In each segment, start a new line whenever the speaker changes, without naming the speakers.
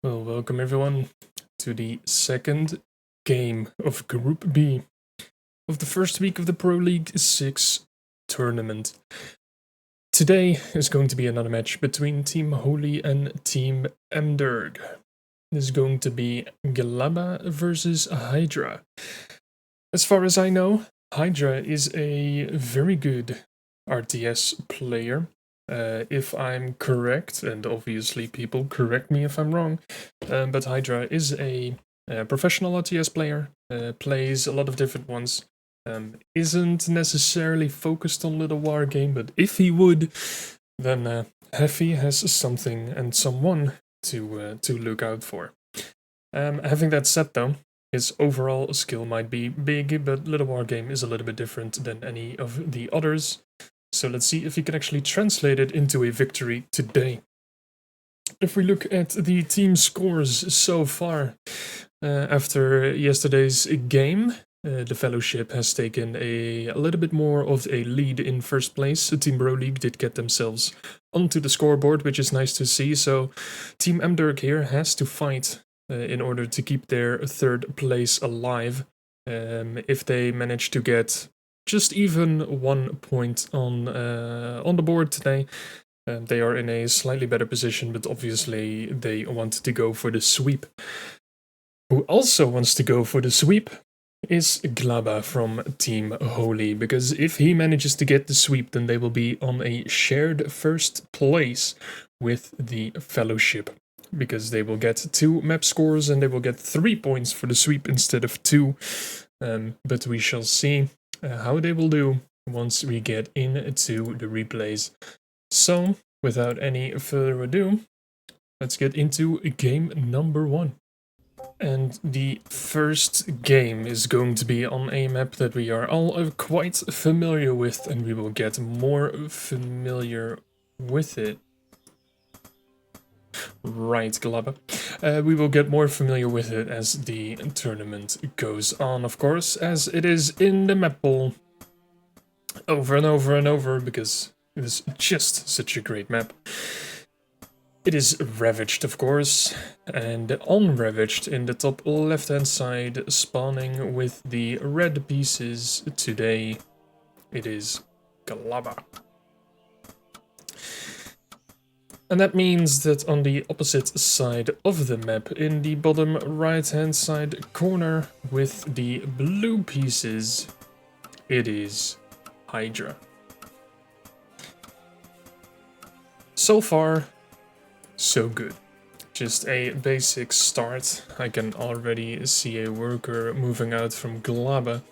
Well, welcome everyone to the second game of Group B of the first week of the Pro League 6 tournament. Today is going to be another match between Team Holy and Team Mderg. This is going to be Glaba versus Highdra. As far as I know, Highdra is a very good RTS player. If I'm correct, and obviously people correct me if I'm wrong, but Highdra is a professional RTS player, plays a lot of different ones, isn't necessarily focused on Littlewargame, but if he would, then Heffy has something and someone to look out for. Having that said though, his overall skill might be big, but Littlewargame is a little bit different than any of the others. So let's see if he can actually translate it into a victory today. If we look at the team scores so far, after yesterday's game, the Fellowship has taken a little bit more of a lead in first place. Team Pro League did get themselves onto the scoreboard, which is nice to see. So Team Mderg here has to fight in order to keep their third place alive. If they manage to get just even 1 point on the board today, they are in a slightly better position, but obviously they want to go for the sweep. Who also wants to go for the sweep is Glaba from Team Holy, because if he manages to get the sweep, then they will be on a shared first place with the Fellowship, because they will get 2 map scores and they will get 3 points for the sweep instead of 2. But we shall see how they will do once we get into the replays. So, without any further ado, let's get into game number 1. And the first game is going to be on a map that we are all quite familiar with, and we will get more familiar with it. Right, Glaba. We will get more familiar with it as the tournament goes on, of course, as it is in the map pool over and over and over, because it is just such a great map. It is ravaged, of course, and unravaged in the top left-hand side, spawning with the red pieces today. It is Glaba. And that means that on the opposite side of the map, in the bottom right-hand side corner with the blue pieces, it is Highdra. So far, so good. Just a basic start. I can already see a worker moving out from Glaba.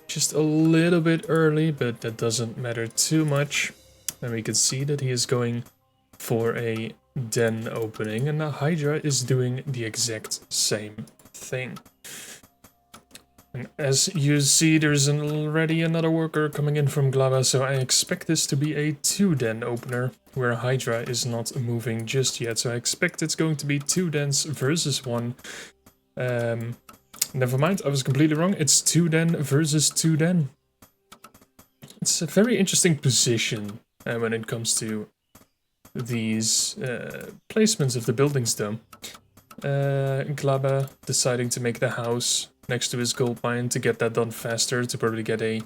Just a little bit early, but that doesn't matter too much. And we can see that he is going for a den opening, and now Highdra is doing the exact same thing. And as you see, there's already another worker coming in from Glaba, so I expect this to be a 2 den opener, where Highdra is not moving just yet. So I expect it's going to be 2 dens versus 1. Never mind, I was completely wrong. It's 2 den versus 2 den. It's a very interesting position when it comes to these placements of the buildings though. Glaba deciding to make the house next to his gold mine to get that done faster, to probably get a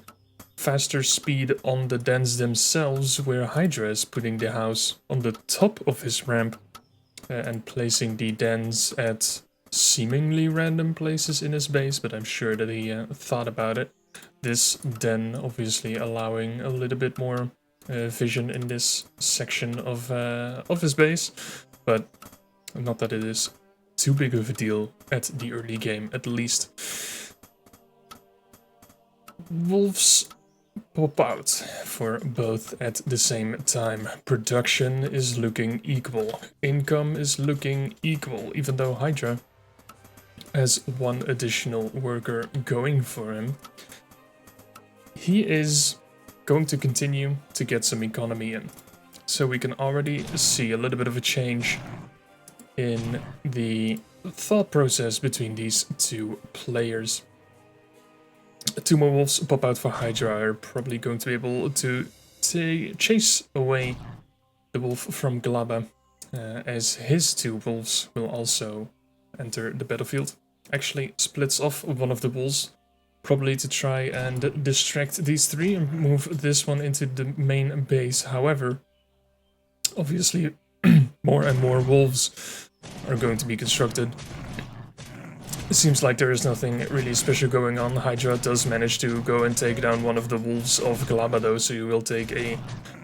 faster speed on the dens themselves, where Highdra is putting the house on the top of his ramp and placing the dens at seemingly random places in his base, but I'm sure that he thought about it. This den obviously allowing a little bit more vision in this section of his base, but not that it is too big of a deal at the early game, at least. Wolves pop out for both at the same time. Production is looking equal. Income is looking equal, even though Highdra has 1 additional worker going for him. He is going to continue to get some economy in. So we can already see a little bit of a change in the thought process between these 2 players. 2 more wolves pop out for Highdra, are probably going to be able to chase away the wolf from Glaba. as his 2 wolves will also enter the battlefield. Actually splits off one of the wolves, probably to try and distract these 3 and move this one into the main base. However, obviously more and more wolves are going to be constructed. It seems like there is nothing really special going on. Highdra does manage to go and take down one of the wolves of Glaba though, so you will take a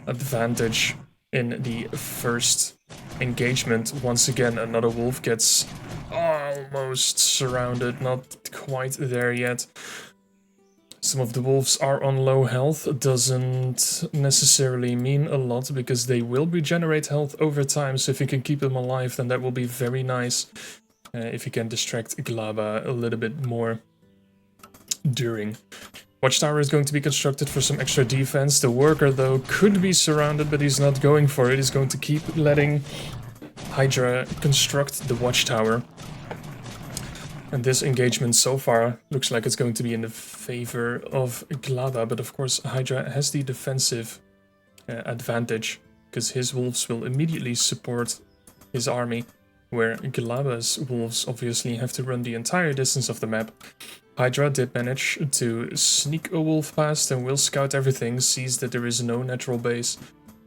advantage in the first engagement. Once again, another wolf gets almost surrounded, not quite there yet. Some of the wolves are on low health. It doesn't necessarily mean a lot because they will regenerate health over time, so if you can keep them alive then that will be very nice. If you can distract Glaba a little bit more during. Watchtower is going to be constructed for some extra defense. The worker though could be surrounded, but he's not going for it. He's going to keep letting Highdra construct the watchtower. And this engagement so far looks like it's going to be in the favor of Glaba, but of course Highdra has the defensive advantage because his wolves will immediately support his army, where Glaba's wolves obviously have to run the entire distance of the map. Highdra did manage to sneak a wolf past and will scout everything, sees that there is no natural base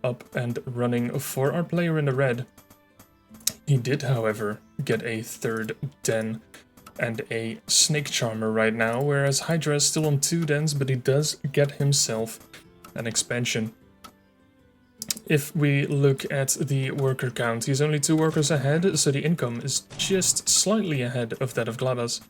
up and running for our player in the red. He did, however, get a 3rd den and a snake charmer right now, whereas Highdra is still on 2 dens, but he does get himself an expansion. If we look at the worker count, he's only 2 workers ahead, so the income is just slightly ahead of that of Glaba's.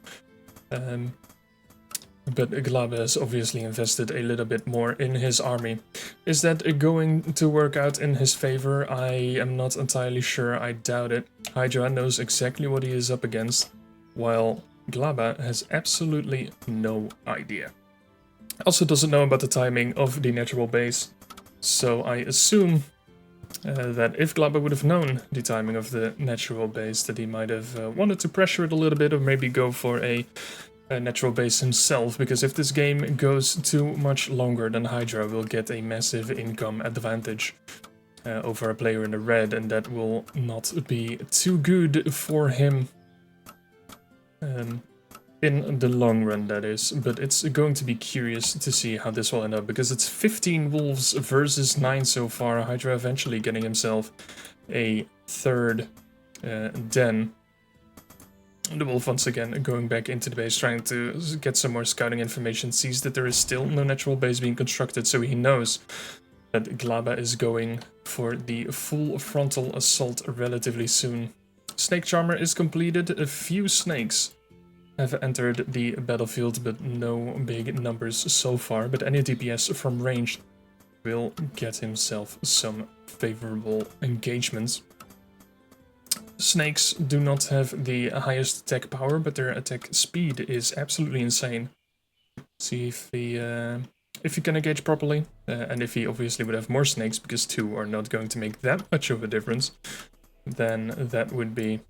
But Glaba has obviously invested a little bit more in his army. Is that going to work out in his favor? I am not entirely sure, I doubt it. Highdra knows exactly what he is up against, while Glaba has absolutely no idea. Also doesn't know about the timing of the natural base. So I assume that if Glaba would have known the timing of the natural base, that he might have wanted to pressure it a little bit or maybe go for a natural base himself, because if this game goes too much longer, then Highdra will get a massive income advantage over a player in the red, and that will not be too good for him in the long run, that is. But it's going to be curious to see how this will end up, because it's 15 wolves versus 9 so far. Highdra eventually getting himself a 3rd den. The wolf once again going back into the base, trying to get some more scouting information, sees that there is still no natural base being constructed, so he knows that Glaba is going for the full frontal assault relatively soon. Snake Charmer is completed. A few snakes have entered the battlefield, but no big numbers so far. But any DPS from range will get himself some favorable engagements. Snakes do not have the highest attack power, but their attack speed is absolutely insane. See if he can engage properly, and if he obviously would have more snakes, because 2 are not going to make that much of a difference, then that would be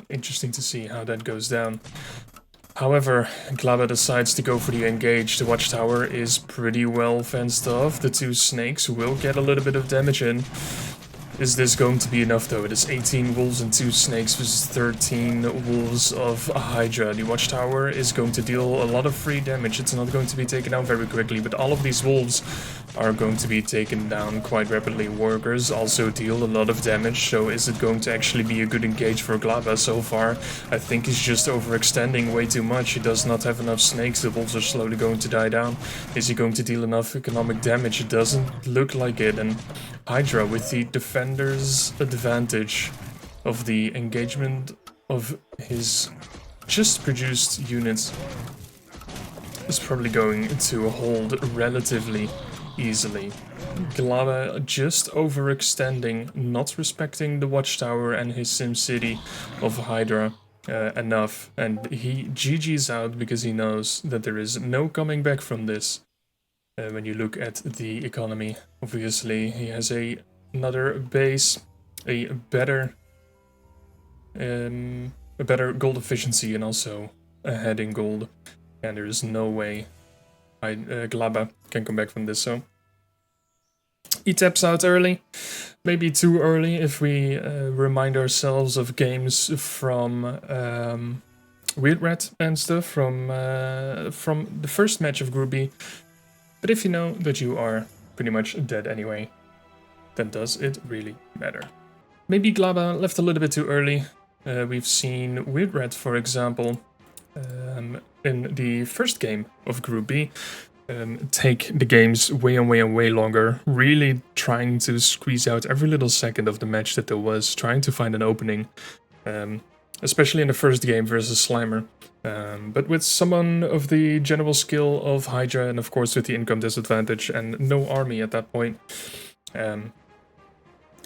interesting to see how that goes down. However, Glaba decides to go for the engage. The watchtower is pretty well fenced off. The 2 snakes will get a little bit of damage in. Is this going to be enough though? It is 18 wolves and 2 snakes versus 13 wolves of Highdra. The watchtower is going to deal a lot of free damage. It's not going to be taken down very quickly, but all of these wolves are going to be taken down quite rapidly. Workers also deal a lot of damage, so is it going to actually be a good engage for Glaba so far? I think he's just overextending way too much. He does not have enough snakes. The wolves are slowly going to die down. Is he going to deal enough economic damage? It doesn't look like it, and Highdra with the defender's advantage of the engagement of his just produced units is probably going to hold relatively easily. Glaba just overextending, not respecting the watchtower and his SimCity of Highdra enough, and he GG's out because he knows that there is no coming back from this. When you look at the economy, obviously he has another base, a better gold efficiency, and also ahead in gold, and there is no way Glaba can come back from this. So He taps out early, maybe too early if we remind ourselves of games from Weird Rat and stuff from the first match of Group B. But if you know that you are pretty much dead anyway, then does it really matter? Maybe Glaba left a little bit too early. We've seen Weird Rat, for example, in the first game of Group B, take the games way and way longer, really trying to squeeze out every little second of the match that there was, trying to find an opening, especially in the first game versus Slimer. But with someone of the general skill of Highdra, and of course with the income disadvantage and no army at that point,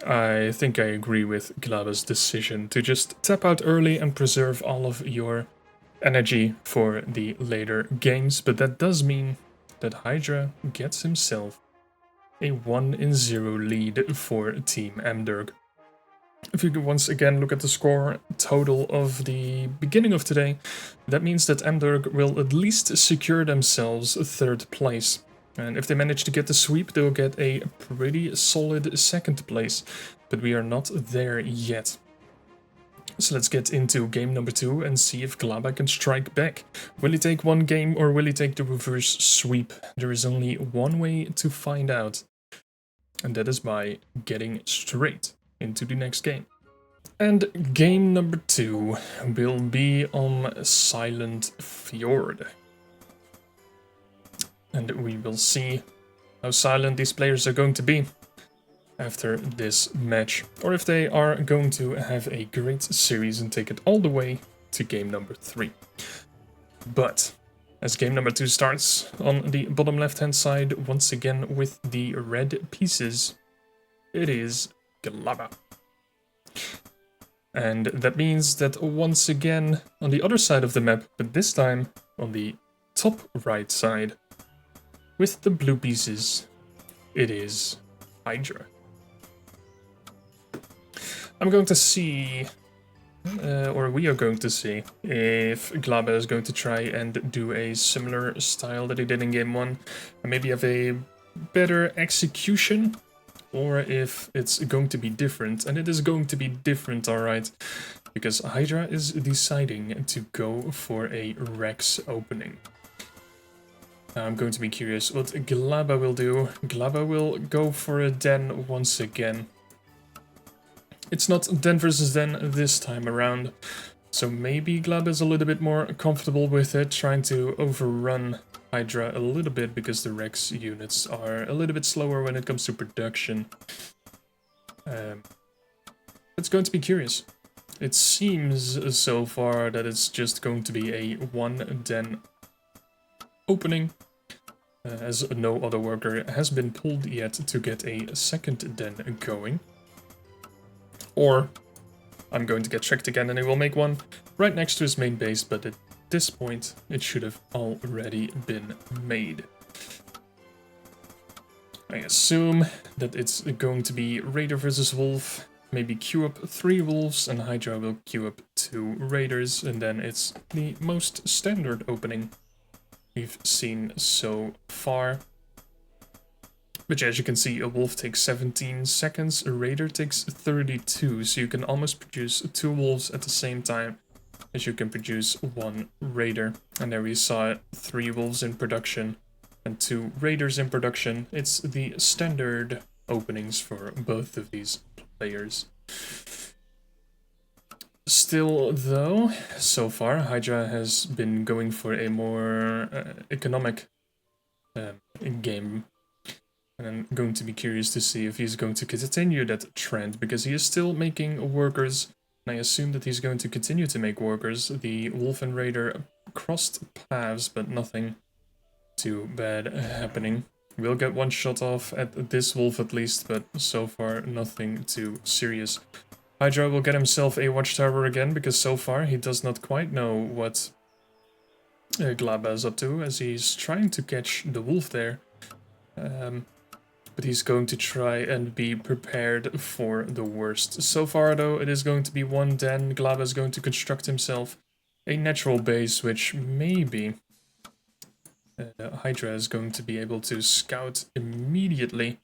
I think I agree with Glaba's decision to just tap out early and preserve all of your energy for the later games, but that does mean that Highdra gets himself a 1-0 lead for Team Amderg. If you once again look at the score total of the beginning of today, that means that Amderg will at least secure themselves 3rd place. And if they manage to get the sweep, they'll get a pretty solid 2nd place, but we are not there yet. So let's get into game number 2 and see if Glaba can strike back. Will he take one game or will he take the reverse sweep? There is only one way to find out, and that is by getting straight into the next game. And game number 2 will be on Silent Fjord. And we will see how silent these players are going to be after this match, or if they are going to have a great series and take it all the way to game number 3. But as game number 2 starts, on the bottom left hand side, once again with the red pieces, it is Glaba. And that means that once again on the other side of the map, but this time on the top right side, with the blue pieces, it is Highdra. I'm going to see, or we are going to see, if Glaba is going to try and do a similar style that he did in game 1, and maybe have a better execution, or if it's going to be different. And it is going to be different, alright, because Highdra is deciding to go for a Rex opening. I'm going to be curious what Glaba will do. Glaba will go for a Den once again. It's not Den versus Den this time around, so maybe Glaba is a little bit more comfortable with it, trying to overrun Highdra a little bit because the Rex units are a little bit slower when it comes to production. It's going to be curious. It seems so far that it's just going to be a 1 Den opening, as no other worker has been pulled yet to get a 2nd Den going. Or I'm going to get checked again and he will make one right next to his main base, but at this point it should have already been made. I assume that it's going to be Raider versus Wolf, maybe queue up 3 Wolves and Highdra will queue up 2 Raiders, and then it's the most standard opening we've seen so far. But as you can see, a Wolf takes 17 seconds, a Raider takes 32, so you can almost produce 2 Wolves at the same time as you can produce 1 Raider. And there we saw 3 Wolves in production and 2 Raiders in production. It's the standard openings for both of these players. Still, though, so far, Highdra has been going for a more economic game. And I'm going to be curious to see if he's going to continue that trend, because he is still making workers, and I assume that he's going to continue to make workers. The Wolf and Raider crossed paths, but nothing too bad happening. We'll get one shot off at this Wolf at least, but so far nothing too serious. Highdra will get himself a watchtower again, because so far he does not quite know what Glaba is up to, as he's trying to catch the Wolf there. But he's going to try and be prepared for the worst. So far, though, it is going to be 1 Den. Glaba is going to construct himself a natural base, which maybe Highdra is going to be able to scout immediately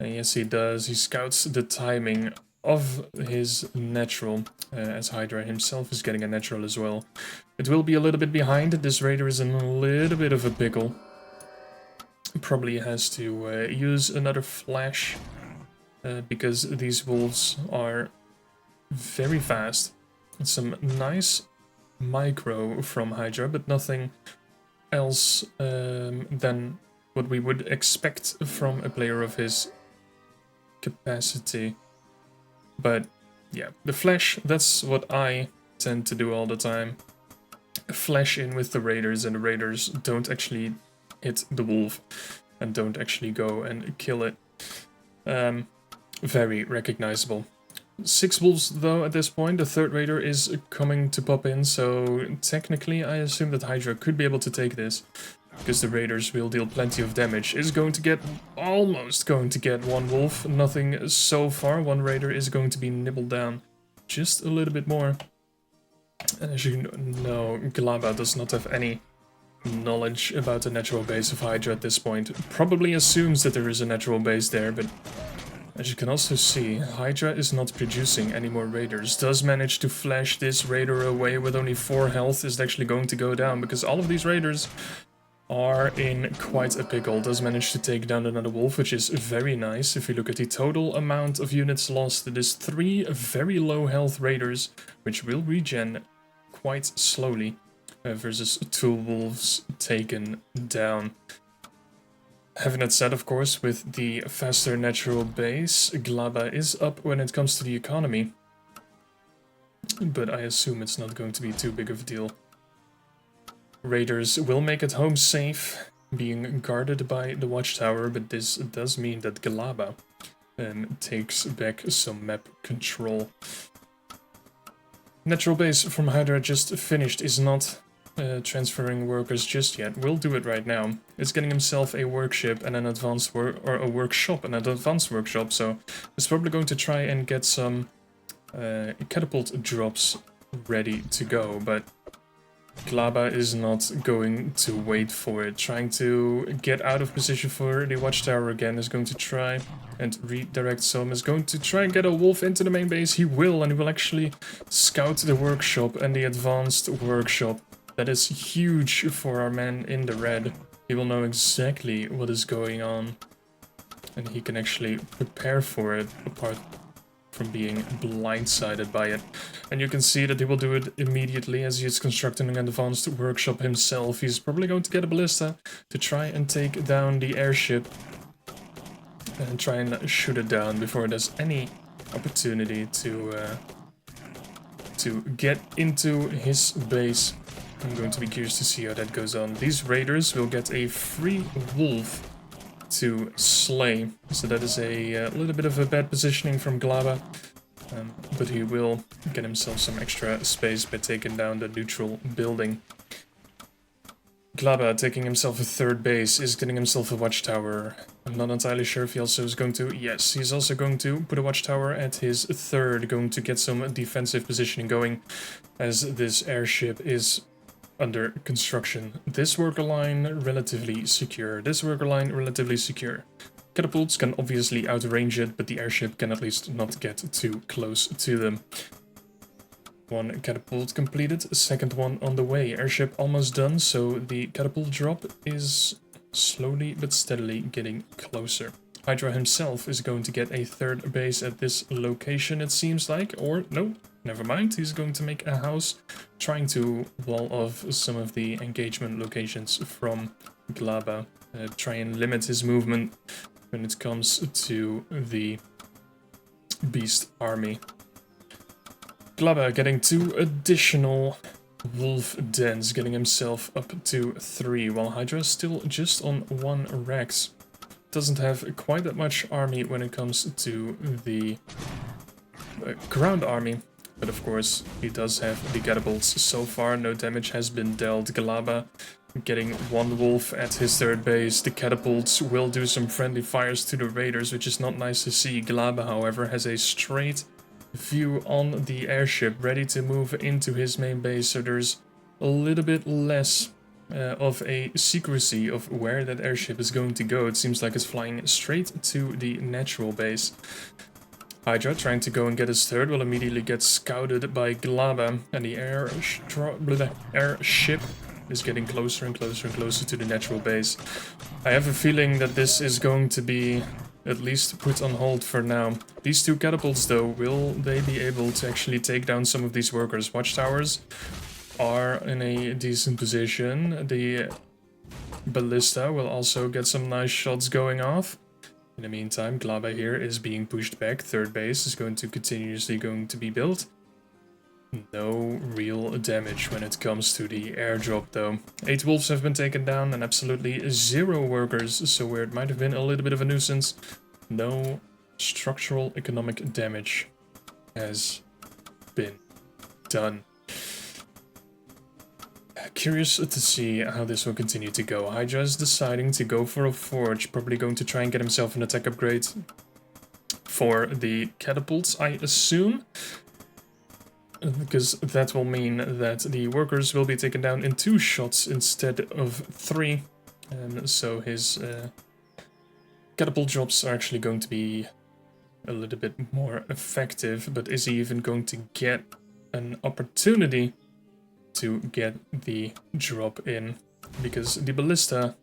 And yes, he does. He scouts the timing of his natural, as Highdra himself is getting a natural as well. It will be a little bit behind. This raider is in a little bit of a pickle. Probably has to use another flash, because these wolves are very fast. Some nice micro from Highdra, but nothing else than what we would expect from a player of his capacity. But yeah, the flash, that's what I tend to do all the time. Flash in with the raiders, and the raiders don't actually hit the wolf and don't actually go and kill it. Very recognizable. 6 wolves though at this point. The third raider is coming to pop in, so technically I assume that Highdra could be able to take this, because the raiders will deal plenty of damage. Is going to get, almost going to get 1 wolf, nothing so far. 1 raider is going to be nibbled down just a little bit more. And as you know, Glaba does not have any knowledge about the natural base of Highdra at this point. Probably assumes that there is a natural base there, but as you can also see, Highdra is not producing any more raiders. Does manage to flash this raider away with only 4 health, is actually going to go down, because all of these raiders are in quite a pickle. Does manage to take down another wolf, which is very nice. If you look at the total amount of units lost, it is 3 very low health raiders, which will regen quite slowly, versus 2 wolves taken down. Having that said, of course, with the faster natural base, Glaba is up when it comes to the economy. But I assume it's not going to be too big of a deal. Raiders will make it home safe, being guarded by the watchtower, but this does mean that Glaba takes back some map control. Natural base from Highdra just finished, is not transferring workers just yet. We'll do it right now. It's getting himself a workshop and an advanced workshop and an advanced workshop, so it's probably going to try and get some catapult drops ready to go, but Glaba is not going to wait for it. Trying to get out of position for the watchtower again, is going to try and redirect some, is going to try and get a wolf into the main base. He will, and he will actually scout the workshop and the advanced workshop. That is huge for our man in the red. He will know exactly what is going on, and he can actually prepare for it, apart from being blindsided by it. And you can see that he will do it immediately as he is constructing an advanced workshop himself. He's probably going to get a ballista to try and take down the airship and try and shoot it down before it has any opportunity to get into his base. I'm going to be curious to see how that goes on. These raiders will get a free wolf to slay, so that is a little bit of a bad positioning from Glaba, but he will get himself some extra space by taking down the neutral building. Glaba taking himself a 3rd base, is getting himself a watchtower. I'm not entirely sure if he also is going to... Yes, he's also going to put a watchtower at his 3rd, going to get some defensive positioning going as this airship is under construction. This worker line relatively secure. This worker line relatively secure. Catapults can obviously outrange it, but the airship can at least not get too close to them. 1 catapult completed, 2nd one on the way. Airship almost done, so the catapult drop is slowly but steadily getting closer. Highdra himself is going to get a 3rd base at this location, it seems like, or no, never mind, he's going to make a house, trying to wall off some of the engagement locations from Glaba, try and limit his movement when it comes to the beast army. Glaba getting 2 additional wolf dens, getting himself up to 3, while Highdra is still just on 1 Rex. Doesn't have quite that much army when it comes to the ground army, but of course he does have the catapults. So far no damage has been dealt. Glaba getting 1 wolf at his 3rd base. The catapults will do some friendly fires to the raiders, which is not nice to see. Glaba, however, has a straight view on the airship, ready to move into his main base, so there's a little bit less of a secrecy of where that airship is going to go. It seems like it's flying straight to the natural base. Highdra, trying to go and get his third, will immediately get scouted by Glaba, and the airship is getting closer and closer and closer to the natural base. I have a feeling that this is going to be at least put on hold for now. These two catapults, though, will they be able to actually take down some of these workers? Watchtowers are in a decent position. The ballista will also get some nice shots going off. In the meantime, Glaba here is being pushed back. Third base is going to continuously be built. No real damage when it comes to the airdrop though. 8 wolves have been taken down and absolutely 0 workers, so where it might have been a little bit of a nuisance, no structural economic damage has been done. Curious to see how this will continue to go. Highdra is deciding to go for a forge, probably going to try and get himself an attack upgrade for the catapults, I assume. Because that will mean that the workers will be taken down in 2 shots instead of 3. And so his catapult drops are actually going to be a little bit more effective. But is he even going to get an opportunity to get the drop in? Because the ballista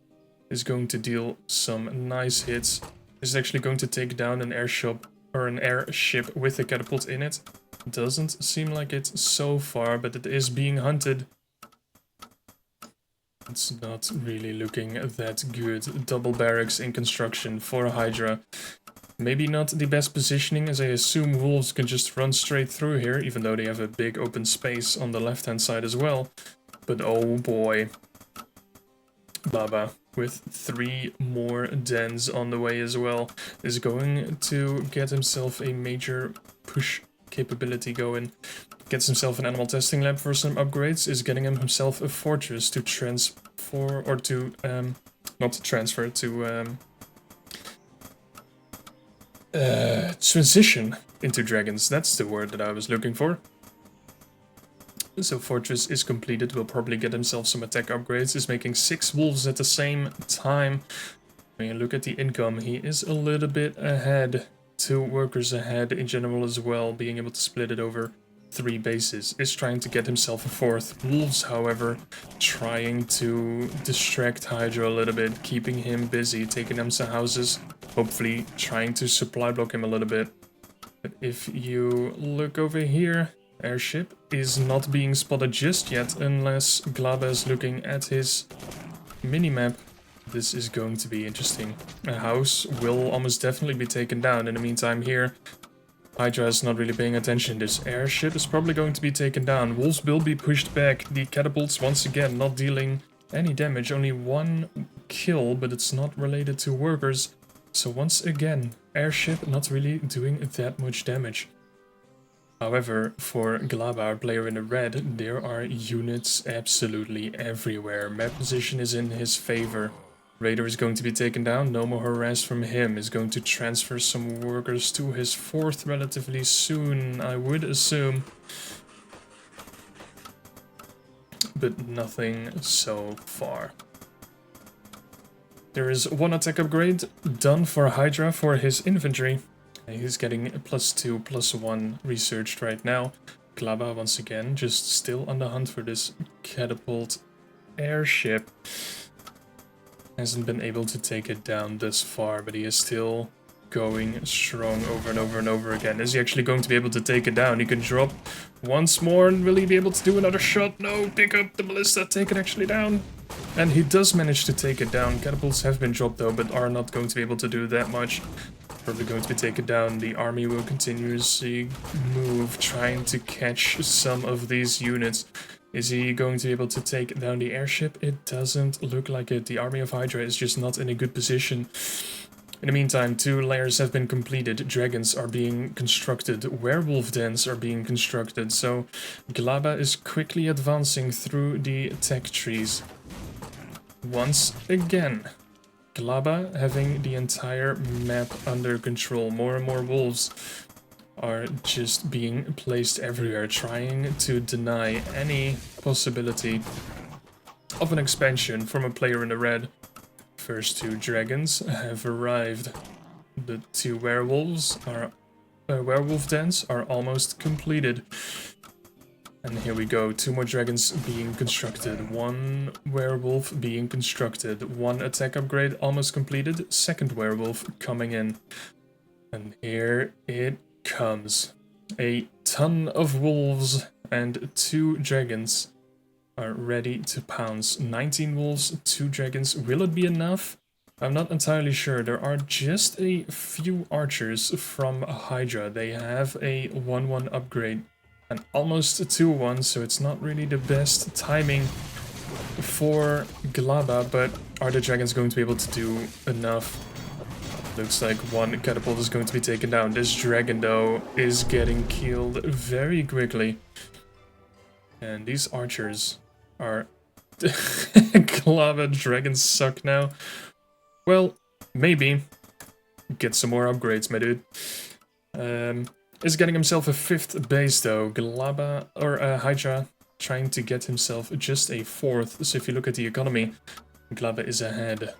is going to deal some nice hits. Is actually going to take down an airship with a catapult in it. Doesn't seem like it so far, but it is being hunted. It's not really looking that good. Double barracks in construction for Highdra. Maybe not the best positioning, as I assume wolves can just run straight through here, even though they have a big open space on the left-hand side as well. But oh boy. Baba, with 3 more dens on the way as well, is going to get himself a major push capability going. Gets himself an animal testing lab for some upgrades, is getting himself a fortress to transfer, or to, not to transfer, to, transition into dragons. That's the word that I was looking for. So fortress is completed, will probably get himself some attack upgrades, is making 6 wolves at the same time. When you look at the income, he is a little bit ahead. 2 workers ahead in general as well, being able to split it over 3 bases. Is trying to get himself a 4th. Wolves, however, trying to distract Highdra a little bit, keeping him busy, taking him some houses, hopefully trying to supply block him a little bit. But if you look over here, airship is not being spotted just yet, unless Glaba is looking at his minimap. This is going to be interesting. A house will almost definitely be taken down. In the meantime here, Highdra is not really paying attention. This airship is probably going to be taken down. Wolves will be pushed back. The catapults, once again, not dealing any damage. Only 1 kill, but it's not related to workers. So once again, airship not really doing that much damage. However, for Glaba, our player in the red, there are units absolutely everywhere. Map position is in his favor. Raider is going to be taken down, no more harass from him. Is going to transfer some workers to his 4th relatively soon, I would assume. But nothing so far. There is 1 attack upgrade done for Highdra for his infantry. He's getting +2, +1 researched right now. Glaba, once again, just still on the hunt for this catapult airship. Hasn't been able to take it down thus far, but he is still going strong over and over and over again. Is he actually going to be able to take it down? He can drop once more, and will he be able to do another shot? No, pick up the ballista, take it actually down. And he does manage to take it down. Catapults have been dropped though, but are not going to be able to do that much. Probably going to be taken down. The army will continuously move, trying to catch some of these units. Is he going to be able to take down the airship? It doesn't look like it. The army of Highdra is just not in a good position. In the meantime, 2 layers have been completed. Dragons are being constructed. Werewolf dens are being constructed. So Glaba is quickly advancing through the tech trees. Once again, Glaba having the entire map under control. More and more wolves are just being placed everywhere, trying to deny any possibility of an expansion from a player in the red. First 2 dragons have arrived. The 2 werewolves are werewolf dens are almost completed. And here we go, 2 more dragons being constructed, 1 werewolf being constructed, 1 attack upgrade almost completed, 2nd werewolf coming in. And here it comes. A ton of wolves and 2 dragons are ready to pounce. 19 wolves, 2 dragons. Will it be enough? I'm not entirely sure. There are just a few archers from Highdra. They have a 1-1 upgrade and almost a 2-1, so it's not really the best timing for glaba, but are the dragons going to be able to do enough? Looks like 1 catapult is going to be taken down. This dragon, though, is getting killed very quickly. And these archers are... glaba dragons suck now. Well, maybe. Get some more upgrades, my dude. Is getting himself a 5th base, though. Glaba, or Highdra, trying to get himself just a 4th. So if you look at the economy, glaba is ahead.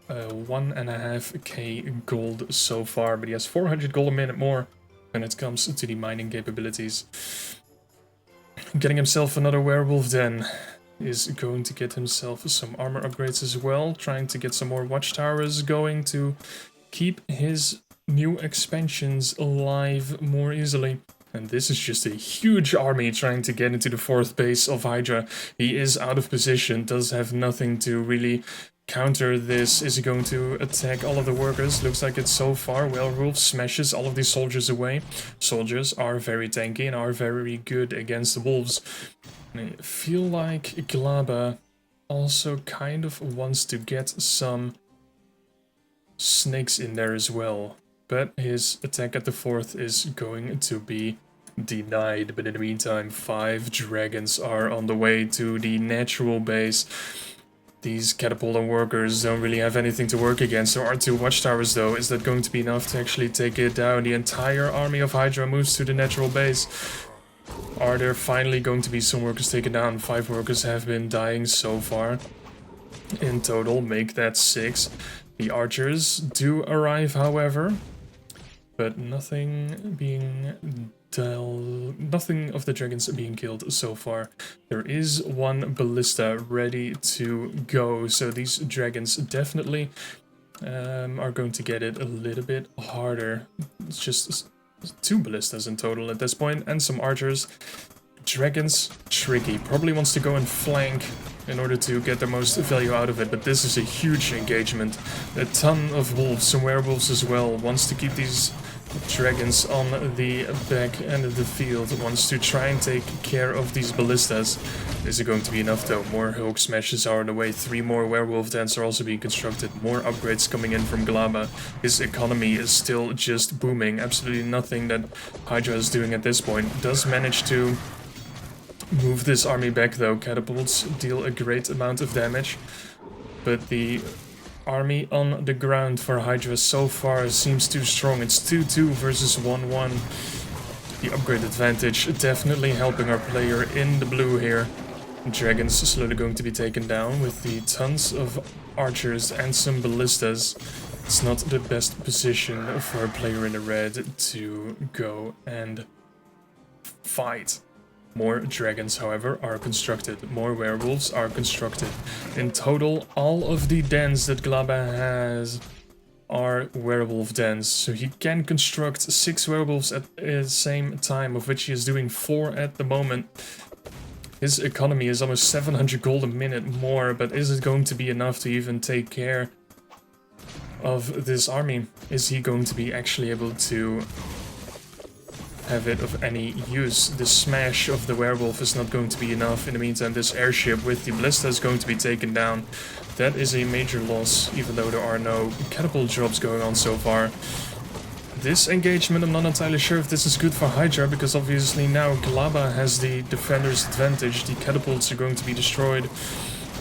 1.5k gold so far, but he has 400 gold a minute more when it comes to the mining capabilities. Getting himself another werewolf den is going to get himself some armor upgrades as well, trying to get some more watchtowers going to keep his new expansions alive more easily. And this is just a huge army trying to get into the 4th base of Highdra. He is out of position, does have nothing to really counter this. Is he going to attack all of the workers? Looks like it so far. Werewolf smashes all of these soldiers away. Soldiers are very tanky and are very good against the wolves. I feel like glaba also kind of wants to get some snakes in there as well. But his attack at the 4th is going to be denied. But in the meantime, 5 dragons are on the way to the natural base. These catapult and workers don't really have anything to work against. There are 2 watchtowers, though. Is that going to be enough to actually take it down? The entire army of Highdra moves to the natural base. Are there finally going to be some workers taken down? 5 workers have been dying so far. In total, make that 6. The archers do arrive, however. But nothing of the dragons being killed so far. There is 1 ballista ready to go, so these dragons definitely are going to get it a little bit harder. It's just 2 ballistas in total at this point, and some archers. Dragons, tricky. Probably wants to go and flank in order to get the most value out of it, but this is a huge engagement. A ton of wolves, some werewolves as well. Wants to keep these dragons on the back end of the field, wants to try and take care of these ballistas. Is it going to be enough, though? More Hulk smashes are on the way. 3 more werewolf dens are also being constructed. More upgrades coming in from glaba. His economy is still just booming. Absolutely nothing that Highdra is doing at this point. Does manage to move this army back, though. Catapults deal a great amount of damage, but the army on the ground for Highdra so far seems too strong. It's 2-2 versus 1-1. The upgrade advantage definitely helping our player in the blue here. Dragons slowly going to be taken down with the tons of archers and some ballistas. It's not the best position for a player in the red to go and fight. More dragons, however, are constructed. More werewolves are constructed. In total, all of the dens that glaba has are werewolf dens. So he can construct 6 werewolves at the same time, of which he is doing 4 at the moment. His economy is almost 700 gold a minute more, but is it going to be enough to even take care of this army? Is he going to be actually able to have it of any use? The smash of the werewolf is not going to be enough. In the meantime, this airship with the ballista is going to be taken down. That is a major loss, even though there are no catapult drops going on so far. This engagement, I'm not entirely sure if this is good for Highdra, because obviously now glaba has the defender's advantage. The catapults are going to be destroyed.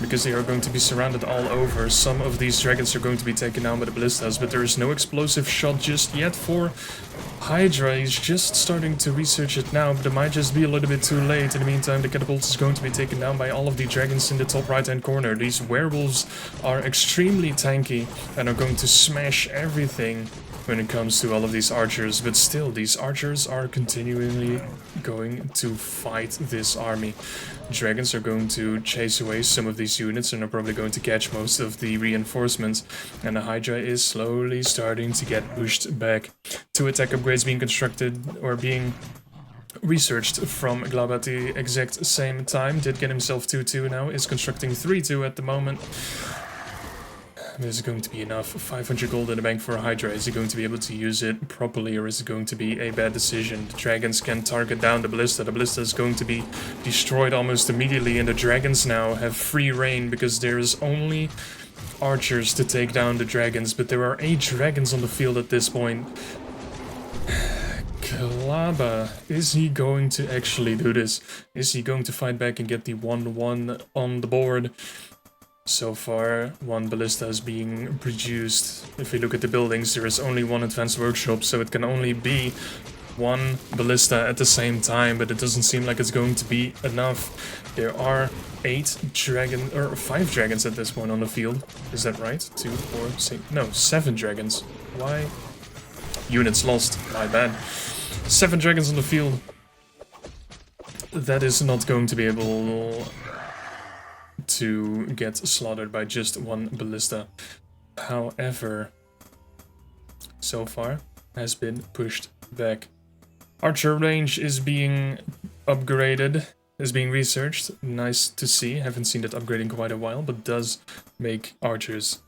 because they are going to be surrounded all over. Some of these dragons are going to be taken down by the ballistas, but there is no explosive shot just yet for Highdra. He's just starting to research it now, but it might just be a little bit too late. In the meantime, the catapult is going to be taken down by all of the dragons in the top right-hand corner. These werewolves are extremely tanky and are going to smash everything when it comes to all of these archers, but still, these archers are continually going to fight this army. Dragons are going to chase away some of these units and are probably going to catch most of the reinforcements, and the Highdra is slowly starting to get pushed back. 2 attack upgrades being constructed or being researched from glaba at the exact same time. Did get himself 2-2 now, is constructing 3-2 at the moment. Is it going to be enough? 500 gold in the bank for a Highdra. Is he going to be able to use it properly, or is it going to be a bad decision? The dragons can target down the ballista. The ballista is going to be destroyed almost immediately, and the dragons now have free reign because there is only archers to take down the dragons, but there are 8 dragons on the field at this point. Glaba, is he going to actually do this? Is he going to fight back and get the 1-1 on the board? So far, 1 ballista is being produced. If we look at the buildings, there is only 1 advanced workshop, so it can only be 1 ballista at the same time, but it doesn't seem like it's going to be enough. There are 5 dragons at this point on the field. Is that right? 2, 4, 6, no, 7 dragons. Why? Units lost, my bad. 7 dragons on the field. That is not going to be able to get slaughtered by just 1 ballista. However, so far has been pushed back. Archer range is being upgraded, is being researched. Nice to see. Haven't seen that upgrade in quite a while, but does make archers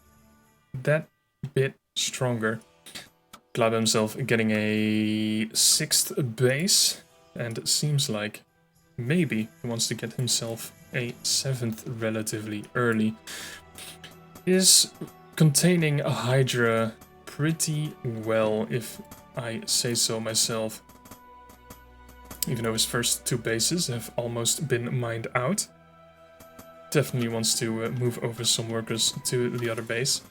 that bit stronger. Glaba himself getting a 6th base, and it seems like maybe he wants to get himself a 7th relatively early. Is containing a Highdra pretty well, if I say so myself. Even though his first 2 bases have almost been mined out. Definitely wants to move over some workers to the other base.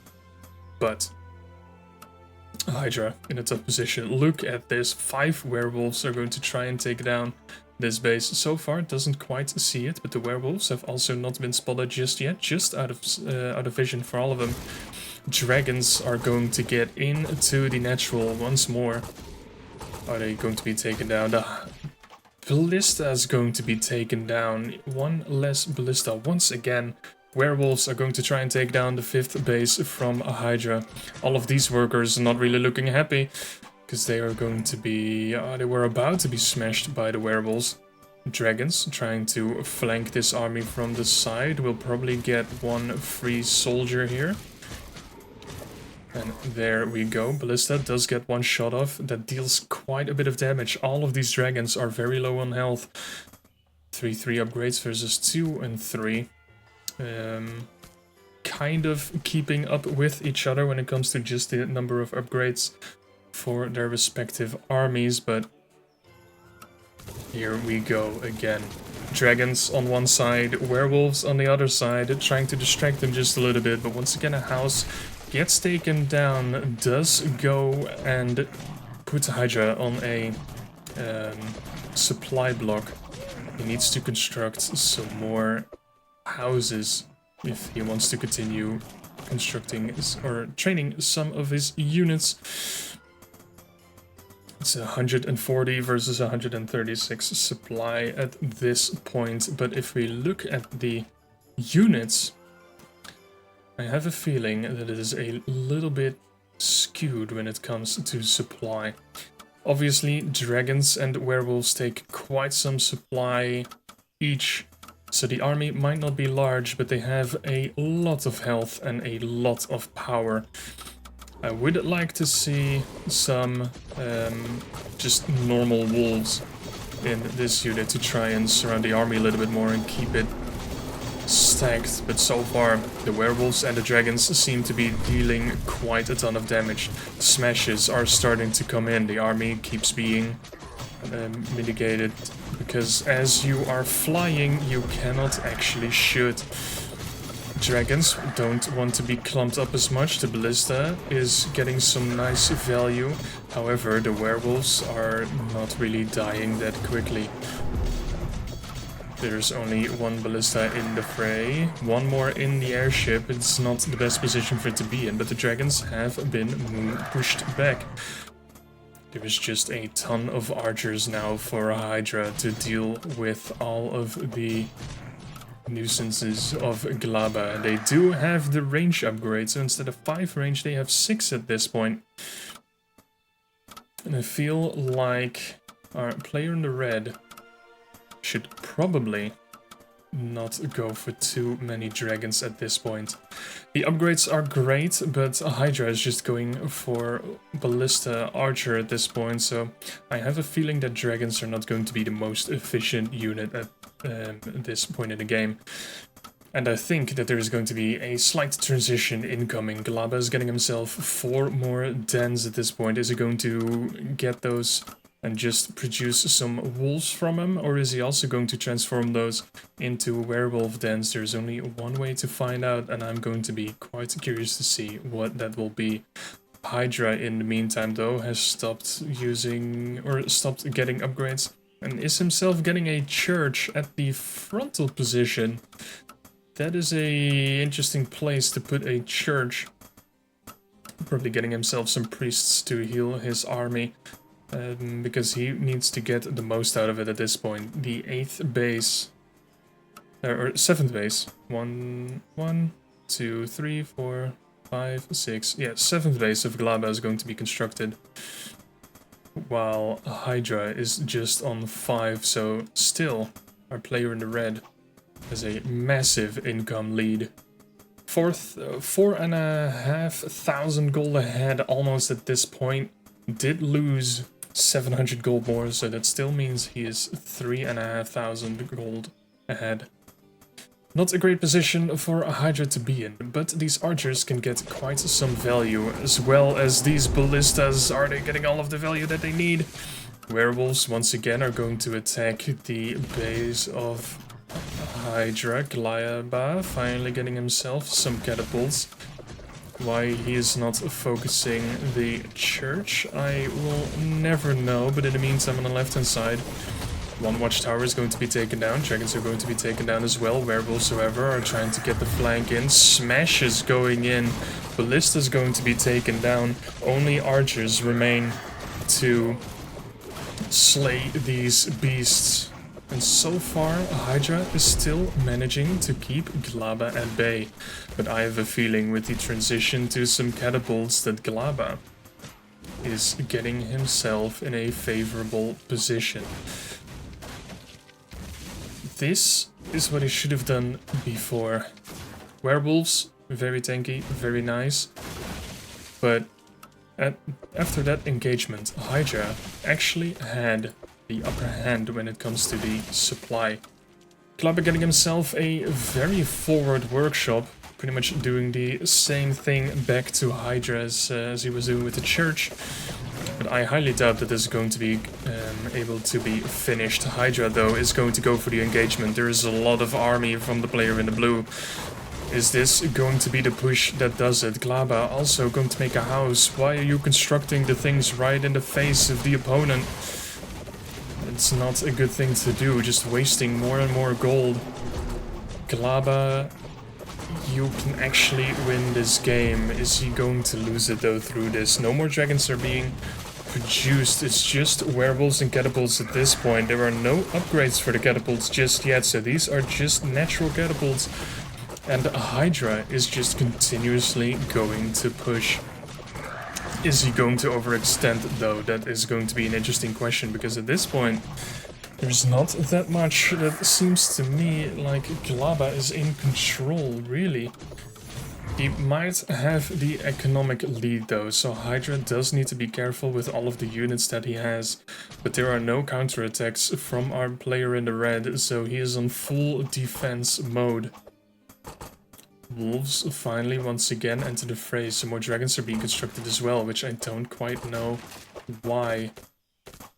But Highdra in a tough position. Look at this. 5 werewolves are going to try and take down this base. So far doesn't quite see it, but the werewolves have also not been spotted just yet, just out of vision for all of them. Dragons are going to get into the natural once more. Are they going to be taken down? The ballista is going to be taken down. 1 less ballista once again. Werewolves are going to try and take down the 5th base from a Highdra. All of these workers are not really looking happy, because they are going to be... they were about to be smashed by the werewolves. Dragons trying to flank this army from the side. Will probably get 1 free soldier here. And there we go. Ballista does get 1 shot off. That deals quite a bit of damage. All of these dragons are very low on health. 3-3 upgrades versus 2 and 3. Kind of keeping up with each other when it comes to just the number of upgrades for their respective armies, but here we go again. Dragons on one side, werewolves on the other side, trying to distract them just a little bit, but once again a house gets taken down, does go and put Highdra on a supply block. He needs to construct some more houses if he wants to continue constructing or training some of his units. It's 140 versus 136 supply at this point, but if we look at the units, I have a feeling that it is a little bit skewed when it comes to supply. Obviously, dragons and werewolves take quite some supply each, so the army might not be large, but they have a lot of health and a lot of power. I would like to see some just normal wolves in this unit to try and surround the army a little bit more and keep it stacked, but so far the werewolves and the dragons seem to be dealing quite a ton of damage. Smashes are starting to come in. The army keeps being mitigated because as you are flying you cannot actually shoot. dragons don't want to be clumped up as much. The ballista is getting some nice value. However, the werewolves are not really dying that quickly. There's only one ballista in the fray, one more in the airship. It's not the best position for it to be in, but the dragons have been pushed back. There is just a ton of archers now for Highdra to deal with all of the nuisances of glaba. They do have the range upgrade, so instead of 5 range, they have 6 at this point. And I feel like our player in the red should probably not go for too many dragons at this point. The upgrades are great, but Highdra is just going for ballista archer at this point, so I have a feeling that dragons are not going to be the most efficient unit at this point in the game. And I think that there is going to be a slight transition incoming. Glaba is getting himself 4 more dens at this point. Is he going to get those and just produce some wolves from him, or is he also going to transform those into werewolf dens? There's only one way to find out, and I'm going to be quite curious to see what that will be. Highdra, in the meantime, though, has stopped using, or stopped getting upgrades, and is himself getting a church at the frontal position. That is a interesting place to put a church. Probably getting himself some priests to heal his army. Because he needs to get the most out of it at this point. The 8th base, or 7th base. 1, 2, 3, 4, 5, 6. Yeah, 7th base of Glaba is going to be constructed. While Highdra is just on 5, so still our player in the red has a massive income lead. 4,500 gold ahead almost at this point. Did lose 700 gold more, so that still means he is 3,500 gold ahead. Not a great position for a Highdra to be in, but these archers can get quite some value, as well as these ballistas. Are they getting all of the value that they need? Werewolves once again are going to attack the base of Highdra. Glaba finally getting himself some catapults. Why he is not focusing the church, I will never know, but in the meantime on the left hand side, one watchtower is going to be taken down, dragons are going to be taken down as well, werewolves however are trying to get the flank in, smash is going in, ballista is going to be taken down, only archers remain to slay these beasts. And so far, Highdra is still managing to keep Glaba at bay. But I have a feeling with the transition to some catapults that Glaba is getting himself in a favorable position. This is what he should have done before. Werewolves, very tanky, very nice. But after that engagement, Highdra actually had the upper hand when it comes to the supply. Glaba getting himself a very forward workshop, pretty much doing the same thing back to Highdra as he was doing with the church. But I highly doubt that this is going to be able to be finished. Highdra, though, is going to go for the engagement. There is a lot of army from the player in the blue. Is this going to be the push that does it? Glaba also going to make a house. Why are you constructing the things right in the face of the opponent? It's not a good thing to do, just wasting more and more gold. Glaba, you can actually win this game. Is he going to lose it though through this? No more dragons are being produced. It's just werewolves and catapults at this point. There are no upgrades for the catapults just yet, so these are just natural catapults. And Highdra is just continuously going to push. Is he going to overextend though? That is going to be an interesting question, because at this point there's not that much that seems to me like Glaba is in control, really. He might have the economic lead though, so Highdra does need to be careful with all of the units that he has. But there are no counterattacks from our player in the red, so he is on full defense mode. Wolves finally once again enter the fray. Some more dragons are being constructed as well, which I don't quite know why.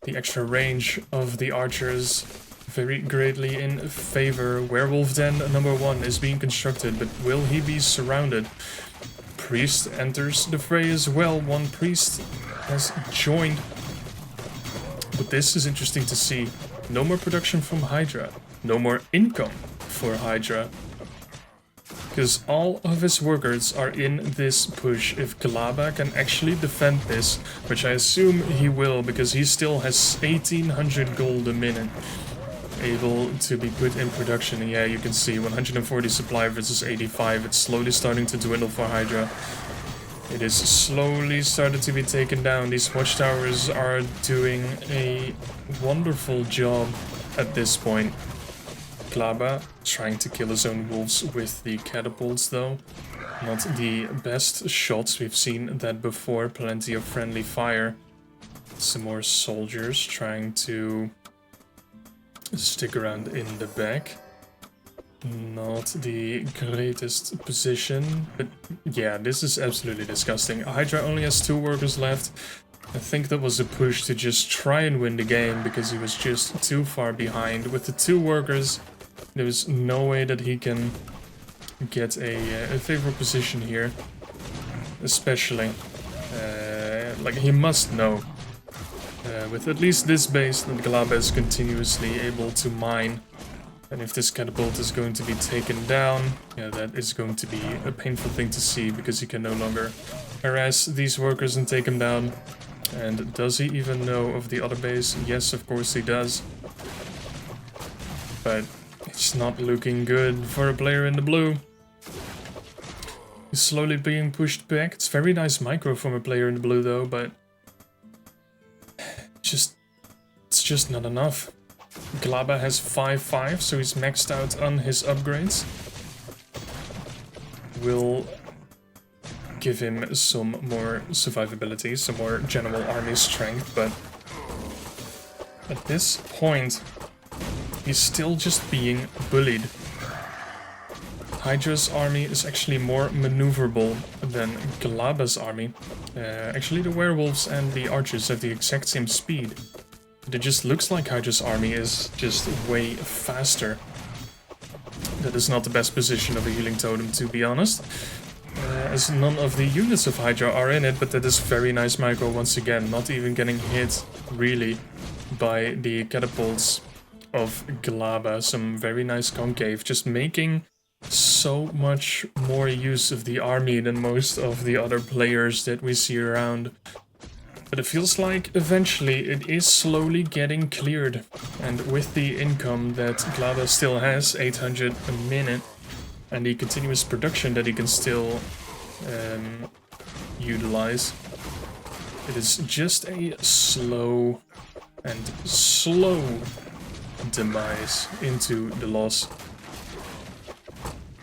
The extra range of the archers very greatly in favor. Werewolf Den number 1 is being constructed, but will he be surrounded? Priest enters the fray as well. One priest has joined. But this is interesting to see. No more production from Highdra. No more income for Highdra. Because all of his workers are in this push. If glaba can actually defend this, which I assume he will, because he still has 1800 gold a minute able to be put in production. And yeah, you can see 140 supply versus 85. It's slowly starting to dwindle for Highdra. It is slowly started to be taken down. These watchtowers are doing a wonderful job at this point. Glaba trying to kill his own wolves with the catapults though. Not the best shots, we've seen that before. Plenty of friendly fire. Some more soldiers trying to stick around in the back. Not the greatest position, but yeah, this is absolutely disgusting. Highdra only has 2 workers left. I think that was a push to just try and win the game because he was just too far behind. With the 2 workers, there was no way that he can get a favorable position here. Especially, like he must know. With at least this base, that glaba is continuously able to mine. And if this catapult is going to be taken down, yeah, that is going to be a painful thing to see, because he can no longer harass these workers and take them down. And does he even know of the other base? Yes, of course he does. But it's not looking good for a player in the blue. He's slowly being pushed back. It's very nice micro from a player in the blue though, but it's just not enough. Glaba has 5-5, so he's maxed out on his upgrades. Will give him some more survivability, some more general army strength, but at this point, he's still just being bullied. Hydra's army is actually more maneuverable than Glaba's army. Actually, the werewolves and the archers have the exact same speed. But it just looks like Hydra's army is just way faster. That is not the best position of a healing totem, to be honest. As none of the units of Highdra are in it, but that is very nice micro once again. Not even getting hit, really, by the catapults of Glaba. Some very nice concave, just making so much more use of the army than most of the other players that we see around. But it feels like eventually it is slowly getting cleared. And with the income that Glaba still has, 800 a minute, and the continuous production that he can still utilize, it is just a slow demise into the loss.